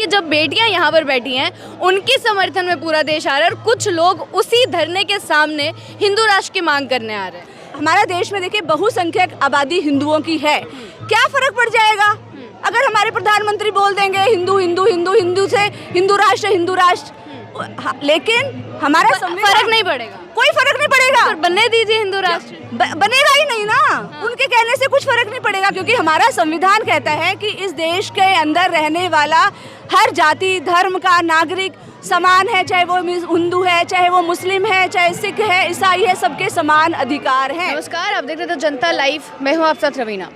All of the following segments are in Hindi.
जब बेटियां यहाँ पर बैठी हैं उनके समर्थन में पूरा देश आ रहा है और कुछ लोग उसी धरने के सामने हिंदू राष्ट्र की मांग करने आ रहे हैं। हमारा देश में देखिए बहुसंख्यक आबादी हिंदुओं की है, क्या फर्क पड़ जाएगा अगर हमारे प्रधानमंत्री बोल देंगे हिंदू हिंदू हिंदू हिंदू से हिंदू राष्ट्र, लेकिन हमारा फर्क नहीं पड़ेगा, कोई फर्क नहीं पड़ेगा। बनने दीजिए हिंदू राष्ट्र, बनेगा ही नहीं ना। उनके कहने से कुछ फर्क नहीं पड़ेगा, क्योंकि हमारा संविधान कहता है कि इस देश के अंदर रहने वाला हर जाति धर्म का नागरिक समान है, चाहे वो हिंदू है, चाहे वो मुस्लिम है, चाहे सिख है, ईसाई है, सबके समान अधिकार हैं। नमस्कार, आप देख रहे थे जनता लाइव, मैं हूँ आपके साथ रवीना।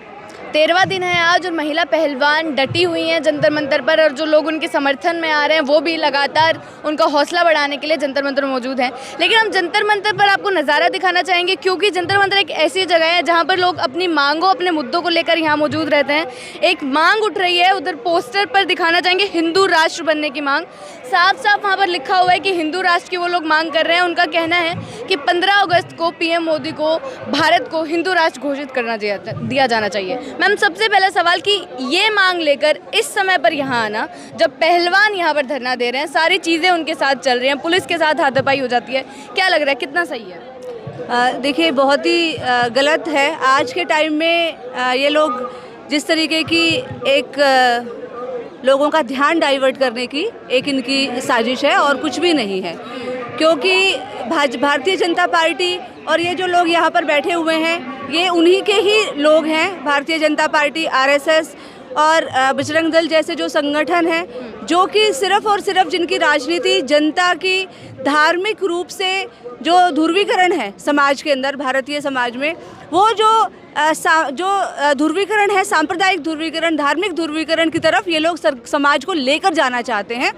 13वां दिन है आज और महिला पहलवान डटी हुई हैं जंतर मंतर पर, और जो लोग उनके समर्थन में आ रहे हैं वो भी लगातार उनका हौसला बढ़ाने के लिए जंतर मंतर मौजूद हैं। लेकिन हम जंतर मंतर पर आपको नज़ारा दिखाना चाहेंगे, क्योंकि जंतर मंतर एक ऐसी जगह है जहां पर लोग अपनी मांगों अपने मुद्दों को लेकर यहाँ मौजूद रहते हैं। एक मांग उठ रही है, उधर पोस्टर पर दिखाना चाहेंगे हिंदू राष्ट्र बनने की मांग। साफ साफ वहाँ पर लिखा हुआ है कि हिंदू राष्ट्र की वो लोग मांग कर रहे हैं। उनका कहना है कि 15 अगस्त को पीएम मोदी को भारत को हिंदू राष्ट्र घोषित करना दिया जाना चाहिए। मैम, सबसे पहला सवाल कि ये मांग लेकर इस समय पर यहाँ आना, जब पहलवान यहाँ पर धरना दे रहे हैं, सारी चीज़ें उनके साथ चल रही हैं, पुलिस के साथ हाथापाई हो जाती है, क्या लग रहा है कितना सही है? देखिए, बहुत ही गलत है। आज के टाइम में ये लोग जिस तरीके की एक लोगों का ध्यान डाइवर्ट करने की एक इनकी साजिश है और कुछ भी नहीं है, क्योंकि भारतीय जनता पार्टी और ये जो लोग यहाँ पर बैठे हुए हैं ये उन्हीं के ही लोग हैं। भारतीय जनता पार्टी, आरएसएस और बजरंग दल जैसे जो संगठन हैं, जो कि सिर्फ और सिर्फ जिनकी राजनीति जनता की धार्मिक रूप से जो ध्रुवीकरण है समाज के अंदर, भारतीय समाज में, वो जो ध्रुवीकरण है, सांप्रदायिक ध्रुवीकरण, धार्मिक ध्रुवीकरण की तरफ ये लोग समाज को लेकर जाना चाहते हैं,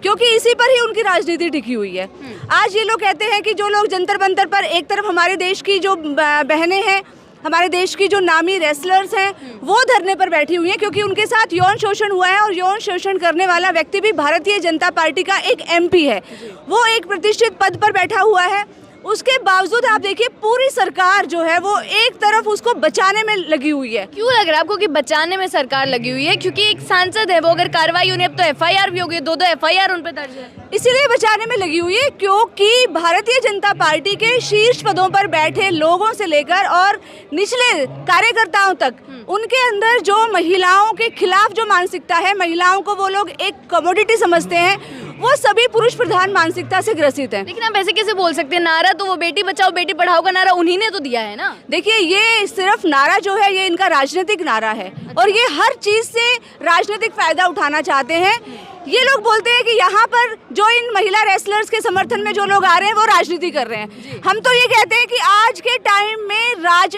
क्योंकि इसी पर ही उनकी राजनीति टिकी हुई है। आज ये लोग कहते हैं कि जो लोग जंतर मंतर पर, एक तरफ हमारे देश की जो बहनें हैं, हमारे देश की जो नामी रेसलर्स हैं, वो धरने पर बैठी हुई हैं क्योंकि उनके साथ यौन शोषण हुआ है, और यौन शोषण करने वाला व्यक्ति भी भारतीय जनता पार्टी का एक एमपी है, वो एक प्रतिष्ठित पद पर बैठा हुआ है। उसके बावजूद आप देखिए पूरी सरकार जो है वो एक तरफ उसको बचाने में लगी हुई है। क्यों लग रहा है आपको कि बचाने में सरकार लगी हुई है? क्योंकि एक सांसद है, वो अगर कार्रवाई होनी, अब तो एफआईआर भी हो गई, 2 एफआईआर उन पर दर्ज है, इसीलिए बचाने में लगी हुई है, क्योंकि भारतीय जनता पार्टी के शीर्ष पदों पर बैठे लोगों से लेकर और निचले कार्यकर्ताओं तक, उनके अंदर जो महिलाओं के खिलाफ जो मानसिकता है, महिलाओं को वो लोग एक कमोडिटी समझते हैं, वो सभी पुरुष प्रधान मानसिकता से ग्रसित हैं। लेकिन आप ऐसे कैसे बोल सकते हैं? नारा तो वो बेटी बचाओ बेटी पढ़ाओ का नारा उन्हीं ने तो दिया है ना। देखिए, ये सिर्फ नारा जो है ये इनका राजनीतिक नारा है, और ये हर चीज से राजनीतिक फायदा उठाना चाहते हैं। ये लोग बोलते हैं कि यहाँ पर जो इन महिला रेसलर्स के समर्थन में जो लोग आ रहे हैं वो राजनीति कर रहे हैं। हम तो ये कहते हैं कि आज के टाइम में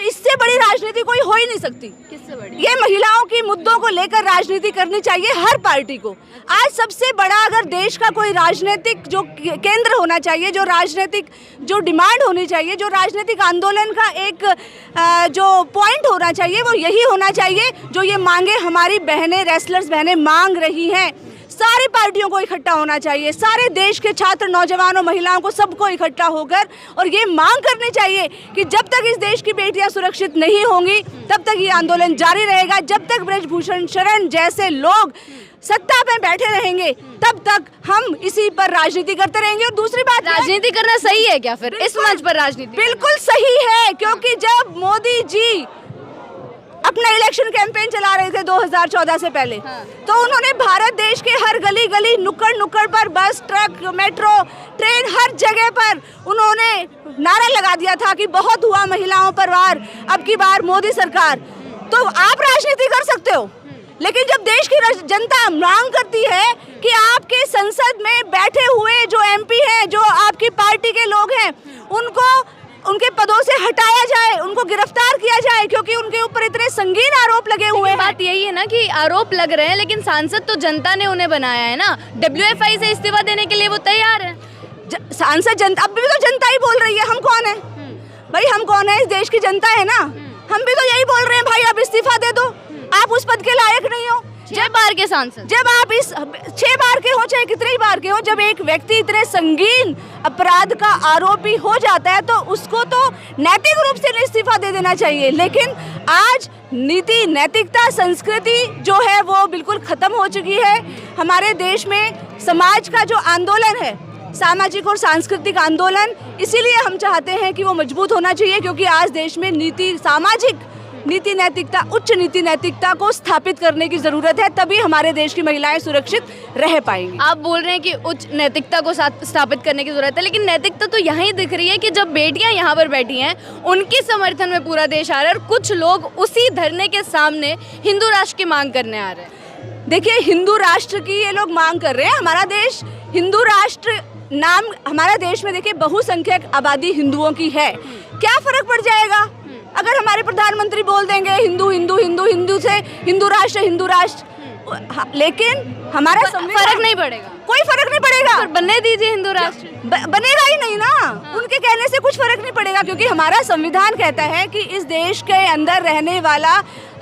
इससे बड़ी राजनीति कोई हो ही नहीं सकती। किससे बड़ी? ये महिलाओं की मुद्दों को लेकर राजनीति करनी चाहिए हर पार्टी को। आज सबसे बड़ा अगर देश का कोई राजनीतिक जो केंद्र होना चाहिए, जो राजनीतिक जो डिमांड होनी चाहिए, जो राजनीतिक आंदोलन का एक जो पॉइंट होना चाहिए, वो यही होना चाहिए जो ये मांगे हमारी बहनें, रेसलर्स बहनें मांग रही हैं। सारी पार्टियों को इकट्ठा होना चाहिए, सारे देश के छात्र, नौजवानों, महिलाओं को, सबको इकट्ठा होकर और ये मांग करनी चाहिए कि जब तक इस देश की बेटियां सुरक्षित नहीं होंगी तब तक ये आंदोलन जारी रहेगा। जब तक ब्रजभूषण शरण जैसे लोग सत्ता पे बैठे रहेंगे तब तक हम इसी पर राजनीति करते रहेंगे। और दूसरी बात, राजनीति करना सही है क्या फिर इस मंच पर राजनीति? बिल्कुल सही है, क्योंकि जब मोदी जी अपना इलेक्शन कैंपेन चला रहे थे 2014 से पहले, तो उन्होंने भारत देश के हर गली गली, नुक्कड़ नुक्कड़ पर, बस, ट्रक, मेट्रो, ट्रेन, हर जगह पर उन्होंने नारा लगा दिया था कि बहुत हुआ महिलाओं पर वार, अब की बार मोदी सरकार। तो आप राजनीति कर सकते हो, लेकिन जब देश की जनता मांग करती है कि आपके संसद में बैठे हुए जो एमपी हैं, जो आपकी पार्टी के लोग हैं, उनको उनके पदों से हटाया जाए, उनको गिरफ्तार किया जाए, क्योंकि उनके ऊपर इतने संगीन आरोप लगे हुए हैं। बात यही है ना कि आरोप लग रहे हैं, लेकिन सांसद तो जनता ने उन्हें बनाया है ना। WFI से इस्तीफा देने के लिए वो तैयार है। सांसद जनता, अब भी तो जनता ही बोल रही है। हम कौन है भाई? हम कौन है? इस देश की जनता है ना। हम भी तो यही बोल रहे हैं, भाई आप इस्तीफा दे दो, आप उस पद के लायक नहीं हो। 6 बार के सांसद। जब आप इस 6 बार के हो चाहे कितने ही बार के हो, जब एक व्यक्ति इतने संगीन अपराध का आरोपी हो जाता है तो उसको तो नैतिक रूप से इस्तीफा दे देना चाहिए। लेकिन आज नीति, नैतिकता, संस्कृति जो है वो बिल्कुल खत्म हो चुकी है। हमारे देश में समाज का जो आंदोलन है, सामाजिक और सांस्कृतिक आंदोलन, इसीलिए हम चाहते हैं कि वो मजबूत होना चाहिए, क्योंकि आज देश में नीति, सामाजिक नीति नैतिकता, उच्च नीति नैतिकता को स्थापित करने की ज़रूरत है, तभी हमारे देश की महिलाएं सुरक्षित रह पाएंगी। आप बोल रहे हैं कि उच्च नैतिकता को स्थापित करने की ज़रूरत है, लेकिन नैतिकता तो यहाँ ही दिख रही है कि जब बेटियां यहाँ पर बैठी हैं उनके समर्थन में पूरा देश आ रहा है, और कुछ लोग उसी धरने के सामने हिंदू राष्ट्र की मांग करने आ रहे हैं। देखिए, हिंदू राष्ट्र की ये लोग मांग कर रहे हैं। हमारा देश हिंदू राष्ट्र नाम, हमारे देश में देखिए बहुसंख्यक आबादी हिंदुओं की है। क्या फर्क पड़ जाएगा अगर हमारे प्रधानमंत्री बोल देंगे हिंदू हिंदू हिंदू हिंदू से हिंदू राष्ट्र, लेकिन हमारा फर्क नहीं पड़ेगा, कोई फर्क नहीं पड़ेगा। बनने दीजिए हिंदू राष्ट्र, बनेगा ही नहीं ना। उनके कहने से कुछ फर्क नहीं पड़ेगा, क्योंकि हमारा संविधान कहता है कि इस देश के अंदर रहने वाला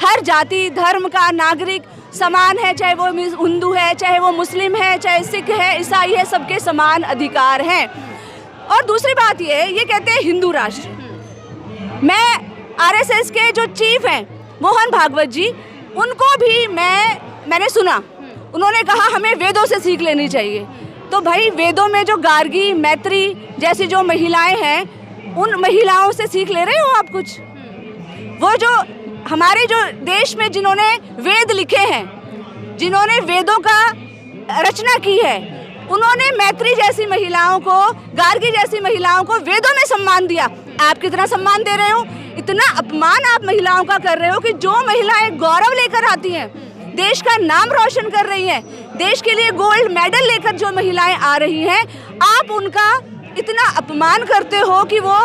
हर जाति धर्म का नागरिक समान है, चाहे वो हिंदू है, चाहे वो मुस्लिम है, चाहे सिख है, ईसाई है, सबके समान अधिकार हैं। और दूसरी बात ये कहते हैं हिंदू राष्ट्र। मैं आरएसएस के जो चीफ हैं मोहन भागवत जी, उनको भी मैंने सुना, उन्होंने कहा हमें वेदों से सीख लेनी चाहिए। तो भाई, वेदों में जो गार्गी, मैत्री जैसी जो महिलाएं हैं, उन महिलाओं से सीख ले रहे हो आप कुछ? वो जो हमारे जो देश में जिन्होंने वेद लिखे हैं, जिन्होंने वेदों का रचना की है, उन्होंने मैत्री जैसी महिलाओं को, गार्गी जैसी महिलाओं को वेदों में सम्मान दिया। आप कितना सम्मान दे रहे हो? इतना अपमान आप महिलाओं का कर रहे हो कि जो महिलाएं गौरव लेकर आती हैं, देश का नाम रोशन कर रही हैं, देश के लिए गोल्ड मेडल लेकर जो महिलाएं आ रही हैं, आप उनका इतना अपमान करते हो कि वो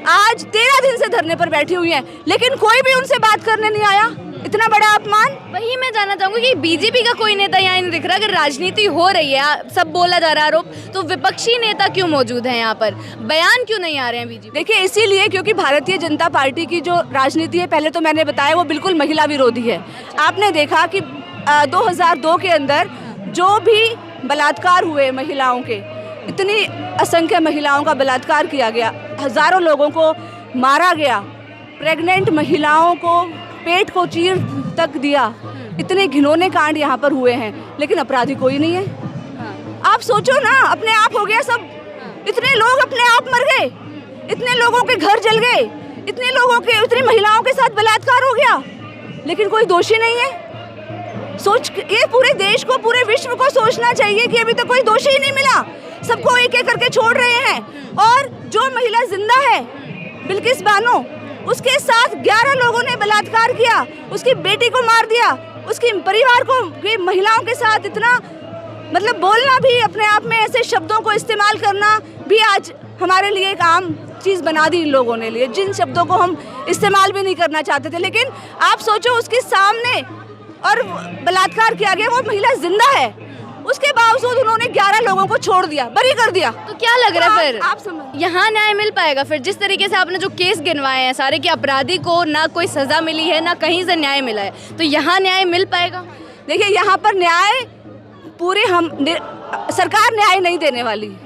आज 13 दिन से धरने पर बैठी हुई हैं, लेकिन कोई भी उनसे बात करने नहीं आया। इतना बड़ा अपमान। वही मैं जानना चाहूंगी कि बीजेपी का कोई नेता यहाँ नहीं दिख रहा। अगर राजनीति हो रही है, सब बोला जा रहा है आरोप, तो विपक्षी नेता क्यों मौजूद हैं यहाँ पर? बयान क्यों नहीं आ रहे हैं बीजेपी? देखिए, इसीलिए क्योंकि भारतीय जनता पार्टी की जो राजनीति है, पहले तो मैंने बताया, वो बिल्कुल महिला विरोधी है। आपने देखा कि 2002 के अंदर जो भी बलात्कार हुए महिलाओं के, इतनी असंख्य महिलाओं का बलात्कार किया गया, हजारों लोगों को मारा गया, प्रेग्नेंट महिलाओं को पेट को चीर तक दिया, इतने घिनौने कांड यहाँ पर हुए हैं, लेकिन अपराधी कोई नहीं है। आप सोचो ना, अपने आप हो गया सब। इतने लोग अपने आप मर गए, इतने लोगों के घर जल गए, इतने लोगों के, इतनी महिलाओं के साथ बलात्कार हो गया, लेकिन कोई दोषी नहीं है। ये पूरे देश को, पूरे विश्व को सोचना चाहिए कि अभी तक कोई दोषी ही नहीं मिला। सबको एक एक करके छोड़ रहे हैं। और जो महिला जिंदा है, बिल्किस बानो, उसके साथ 11 लोगों ने बलात्कार किया, उसकी बेटी को मार दिया, उसके परिवार को, महिलाओं के साथ इतना, मतलब बोलना भी, अपने आप में ऐसे शब्दों को इस्तेमाल करना भी आज हमारे लिए एक आम चीज़ बना दी इन लोगों ने लिए, जिन शब्दों को हम इस्तेमाल भी नहीं करना चाहते थे। लेकिन आप सोचो, उसके सामने और बलात्कार किया गया, वो महिला जिंदा है, उसके बावजूद उन्होंने 11 लोगों को छोड़ दिया, बरी कर दिया। तो क्या लग रहा है फिर आप यहाँ न्याय मिल पाएगा? फिर जिस तरीके से आपने जो केस गिनवाए हैं सारे, कि अपराधी को ना कोई सजा मिली है, ना कहीं से न्याय मिला है, तो यहाँ न्याय मिल पाएगा? देखिए, यहाँ पर न्याय पूरे सरकार न्याय नहीं देने वाली।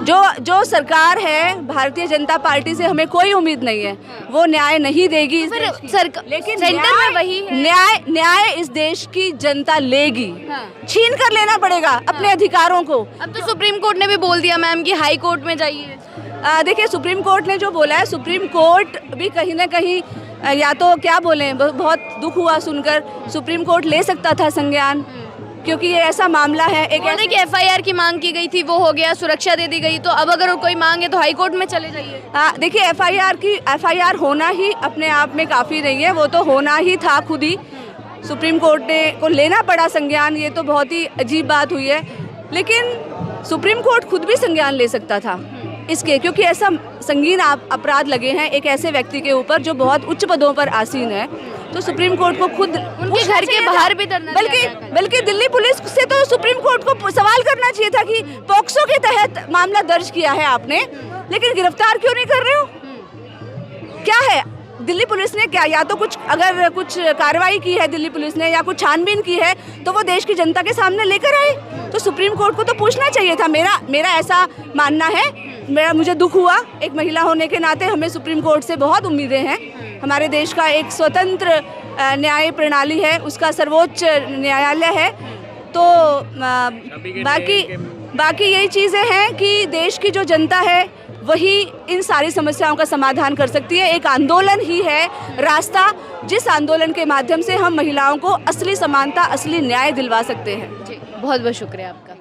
जो सरकार है, भारतीय जनता पार्टी से हमें कोई उम्मीद नहीं है, वो न्याय नहीं देगी। लेकिन सेंटर में वही है। न्याय इस देश की जनता लेगी। छीन कर लेना पड़ेगा अपने अधिकारों को। अब तो सुप्रीम कोर्ट ने भी बोल दिया मैम कि हाई कोर्ट में जाइए। देखिए, सुप्रीम कोर्ट ने जो बोला है, सुप्रीम कोर्ट भी कहीं ना कहीं, या तो क्या बोले, बहुत दुख हुआ सुनकर, सुप्रीम कोर्ट ले सकता था संज्ञान, क्योंकि ये ऐसा मामला है। एक ऐसे कि एफआईआर की मांग की गई थी, वो हो गया, सुरक्षा दे दी गई, तो अब अगर कोई मांग है तो हाई कोर्ट में चले जाइए। देखिए, एफआईआर होना ही अपने आप में काफ़ी नहीं है, वो तो होना ही था खुद ही। सुप्रीम कोर्ट को लेना पड़ा संज्ञान, ये तो बहुत ही अजीब बात हुई है। लेकिन सुप्रीम कोर्ट खुद भी संज्ञान ले सकता था इसके, क्योंकि ऐसा संगीन अपराध लगे हैं एक ऐसे व्यक्ति के ऊपर जो बहुत उच्च पदों पर आसीन है। तो सुप्रीम कोर्ट को खुद उनके घर के बाहर भी धरना, बल्कि दिल्ली पुलिस से तो सुप्रीम कोर्ट को सवाल करना चाहिए था कि पॉक्सो के तहत मामला दर्ज किया है आपने, लेकिन गिरफ्तार क्यों नहीं कर रहे हो? क्या है? दिल्ली पुलिस ने क्या, या तो कुछ अगर कुछ कार्रवाई की है दिल्ली पुलिस ने या कुछ छानबीन की है तो वो देश की जनता के सामने लेकर आए। तो सुप्रीम कोर्ट को तो पूछना चाहिए था। मेरा ऐसा मानना है। मुझे दुख हुआ, एक महिला होने के नाते हमें सुप्रीम कोर्ट से बहुत उम्मीदें हैं। हमारे देश का एक स्वतंत्र न्याय प्रणाली है, उसका सर्वोच्च न्यायालय है। तो बाकी यही चीज़ें हैं कि देश की जो जनता है वही इन सारी समस्याओं का समाधान कर सकती है। एक आंदोलन ही है रास्ता, जिस आंदोलन के माध्यम से हम महिलाओं को असली समानता, असली न्याय दिलवा सकते हैं। जी, बहुत बहुत शुक्रिया आपका।